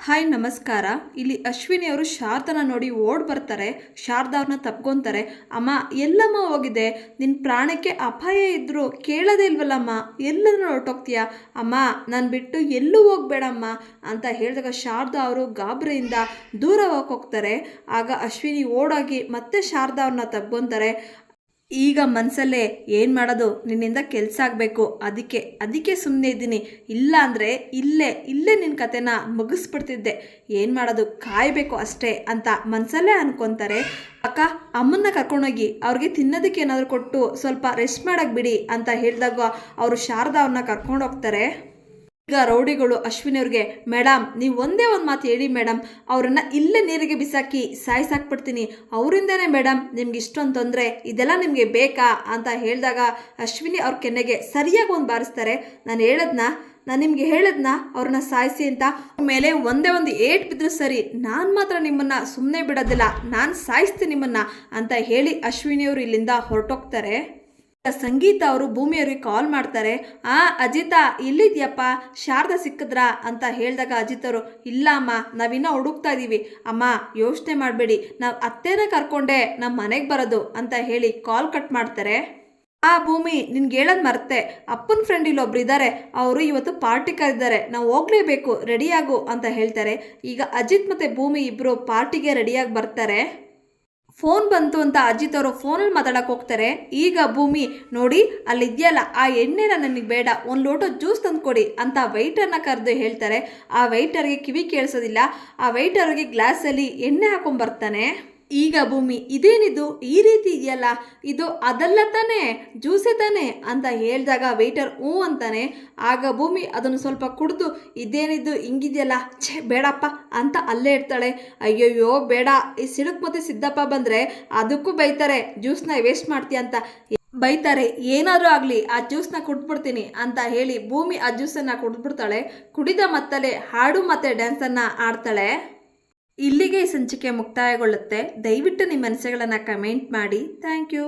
Hi ನಮಸ್ಕಾರ. ಇಲ್ಲಿ ಅಶ್ವಿನಿ ಅವರು ಶಾರದನ ನೋಡಿ ಓಡ್ ಬರ್ತಾರೆ. ಶಾರದಾ ಅವ್ರನ್ನ ತಪ್ಕೊಂತಾರೆ. ಅಮ್ಮ ಎಲ್ಲಮ್ಮ ಹೋಗಿದೆ? ನಿನ್ನ ಪ್ರಾಣಕ್ಕೆ ಅಪಾಯ ಇದ್ರು ಕೇಳೋದೇ ಇಲ್ವಲ್ಲಮ್ಮ, ಎಲ್ಲರೂ ಹೊರಟೋಗ್ತೀಯಾ? ಅಮ್ಮ ನಾನು ಬಿಟ್ಟು ಎಲ್ಲೂ ಹೋಗ್ಬೇಡಮ್ಮ ಅಂತ ಹೇಳಿದಾಗ ಶಾರದಾ ಅವರು ಗಾಬರಿಯಿಂದ ದೂರ ಹೋಗ್ತಾರೆ. ಆಗ ಅಶ್ವಿನಿ ಓಡೋಗಿ ಮತ್ತೆ ಶಾರದಾ ಅವ್ರನ್ನ ತಪ್ಕೊಂತಾರೆ. ಈಗ ಮನಸ್ಸಲ್ಲೇ ಏನು ಮಾಡೋದು, ನಿನ್ನಿಂದ ಕೆಲಸ ಆಗಬೇಕು, ಅದಕ್ಕೆ ಸುಮ್ಮನೆ ಇದ್ದೀನಿ, ಇಲ್ಲ ಅಂದರೆ ಇಲ್ಲೇ ನಿನ್ನ ಕತೆನ ಮುಗಿಸ್ಬಿಡ್ತಿದ್ದೆ, ಏನು ಮಾಡೋದು, ಕಾಯಬೇಕು ಅಷ್ಟೇ ಅಂತ ಮನಸ್ಸಲ್ಲೇ ಅನ್ಕೊತಾರೆ. ಅಕ್ಕ ಅಮ್ಮನ್ನ ಕರ್ಕೊಂಡೋಗಿ ಅವ್ರಿಗೆ ತಿನ್ನೋದಕ್ಕೆ ಏನಾದರೂ ಕೊಟ್ಟು ಸ್ವಲ್ಪ ರೆಸ್ಟ್ ಮಾಡೋಕ್ಕೆ ಬಿಡಿ ಅಂತ ಹೇಳಿದಾಗ ಅವರು ಶಾರದಾ ಅವ್ರನ್ನ ಕರ್ಕೊಂಡು ಹೋಗ್ತಾರೆ. ಈಗ ರೌಡಿಗಳು ಅಶ್ವಿನಿ ಅವ್ರಿಗೆ, ಮೇಡಮ್ ನೀವು ಒಂದೇ ಒಂದು ಮಾತು ಹೇಳಿ ಮೇಡಮ್, ಅವರನ್ನು ಇಲ್ಲೇ ನೀರಿಗೆ ಬಿಸಾಕಿ ಸಾಯಿಸಾಕ್ಬಿಡ್ತೀನಿ, ಅವರಿಂದನೇ ಮೇಡಮ್ ನಿಮ್ಗೆ ಇಷ್ಟೊಂದು ತೊಂದರೆ, ಇದೆಲ್ಲ ನಿಮಗೆ ಬೇಕಾ ಅಂತ ಹೇಳಿದಾಗ ಅಶ್ವಿನಿ ಅವ್ರ ಕೆನ್ನೆಗೆ ಸರಿಯಾಗಿ ಒಂದು ಬಾರಿಸ್ತಾರೆ. ನಾನು ನಿಮಗೆ ಹೇಳದ್ನ ಅವ್ರನ್ನ ಸಾಯಿಸಿ ಅಂತ. ಮೇಲೆ ಒಂದೇ ಒಂದು ಏಟ್ ಬಿದ್ದರೂ ಸರಿ, ನಾನು ಮಾತ್ರ ನಿಮ್ಮನ್ನು ಸುಮ್ಮನೆ ಬಿಡೋದಿಲ್ಲ, ನಾನು ಸಾಯಿಸ್ತೀನಿ ನಿಮ್ಮನ್ನು ಅಂತ ಹೇಳಿ ಅಶ್ವಿನಿಯವರು ಇಲ್ಲಿಂದ ಹೊರಟೋಗ್ತಾರೆ. ಸಂಗೀತ ಅವರು ಭೂಮಿಯವ್ರಿಗೆ ಕಾಲ್ ಮಾಡ್ತಾರೆ. ಅಜಿತಾ ಇಲ್ಲಿದ್ಯಪ್ಪ, ಶಾರದಾ ಸಿಕ್ಕಿದ್ರಾ ಅಂತ ಹೇಳಿದಾಗ ಅಜಿತ್ ಅವರು, ಇಲ್ಲ ಅಮ್ಮ ನಾವಿನ್ನೂ ಹುಡುಕ್ತಾ ಇದ್ದೀವಿ, ಅಮ್ಮ ಯೋಚನೆ ಮಾಡಬೇಡಿ, ನಾವು ಅತ್ತೆನ ಕರ್ಕೊಂಡೆ ನಮ್ಮ ಮನೆಗೆ ಬರೋದು ಅಂತ ಹೇಳಿ ಕಾಲ್ ಕಟ್ ಮಾಡ್ತಾರೆ. ಭೂಮಿ ನಿನ್ಗೆ ಹೇಳೋದು ಮರ್ತೆ, ಅಪ್ಪನ ಫ್ರೆಂಡ್ ಇಲ್ಲೊಬ್ರು ಇದ್ದಾರೆ, ಅವರು ಇವತ್ತು ಪಾರ್ಟಿ ಕರೆದಿದ್ದಾರೆ, ನಾವು ಹೋಗ್ಲೇಬೇಕು, ರೆಡಿಯಾಗು ಅಂತ ಹೇಳ್ತಾರೆ. ಈಗ ಅಜಿತ್ ಮತ್ತು ಭೂಮಿ ಇಬ್ಬರು ಪಾರ್ಟಿಗೆ ರೆಡಿಯಾಗಿ ಬರ್ತಾರೆ. ಫೋನ್ ಬಂತು ಅಂತ ಅಜಿತ್ ಅವರು ಫೋನಲ್ಲಿ ಮಾತಾಡಕ್ಕೆ ಹೋಗ್ತಾರೆ. ಈಗ ಭೂಮಿ, ನೋಡಿ ಅಲ್ಲಿದೆಯಲ್ಲ ಆ ಎಣ್ಣೆನ ನನಗೆ ಬೇಡ, ಒಂದು ಲೋಟ ಜ್ಯೂಸ್ ತಂದುಕೊಡಿ ಅಂತ ವೆಯ್ಟರ್ನ ಕರೆದು ಹೇಳ್ತಾರೆ. ಆ ವೆಯ್ಟರ್ಗೆ ಕಿವಿ ಕೇಳಿಸೋದಿಲ್ಲ. ಆ ವೆಯ್ಟರ್ಗೆ ಗ್ಲಾಸಲ್ಲಿ ಎಣ್ಣೆ ಹಾಕೊಂಡ್ಬರ್ತಾನೆ. ಈಗ ಭೂಮಿ, ಇದೇನಿದು ಈ ರೀತಿ ಇದೆಯಲ್ಲ, ಇದು ಅದಲ್ಲ ತಾನೇ, ಜ್ಯೂಸೇ ತಾನೇ ಅಂತ ಹೇಳಿದಾಗ ವೆಯ್ಟರ್ ಅಂತಾನೆ. ಆಗ ಭೂಮಿ ಅದನ್ನು ಸ್ವಲ್ಪ ಕುಡಿದು, ಇದೇನಿದು ಹಿಂಗಿದೆಯಲ್ಲ, ಬೇಡಪ್ಪ ಅಂತ ಅಲ್ಲೇ ಇರ್ತಾಳೆ. ಅಯ್ಯೋಯ್ಯೋ ಬೇಡ, ಈ ಸಿಡುಕ್ ಮತ್ತು ಸಿದ್ದಪ್ಪ ಬಂದರೆ ಅದಕ್ಕೂ ಬೈತಾರೆ, ಜ್ಯೂಸ್ನ ವೇಸ್ಟ್ ಮಾಡ್ತೀಯ ಅಂತ ಬೈತಾರೆ. ಏನಾದರೂ ಆಗಲಿ ಆ ಜ್ಯೂಸ್ನ ಕುಡ್ಬಿಡ್ತೀನಿ ಅಂತ ಹೇಳಿ ಭೂಮಿ ಆ ಜ್ಯೂಸನ್ನು ಕುಡಿದ್ಬಿಡ್ತಾಳೆ. ಕುಡಿದ ಮತ್ತಲೇ ಹಾಡು ಮತ್ತು ಡ್ಯಾನ್ಸನ್ನು ಆಡ್ತಾಳೆ. ಇಲ್ಲಿಗೆ ಈ ಸಂಚಿಕೆ ಮುಕ್ತಾಯಗೊಳ್ಳುತ್ತೆ. ದಯವಿಟ್ಟು ನಿಮ್ಮ ಅನಿಸಿಕೆಗಳನ್ನು ಕಮೆಂಟ್ ಮಾಡಿ. Thank you.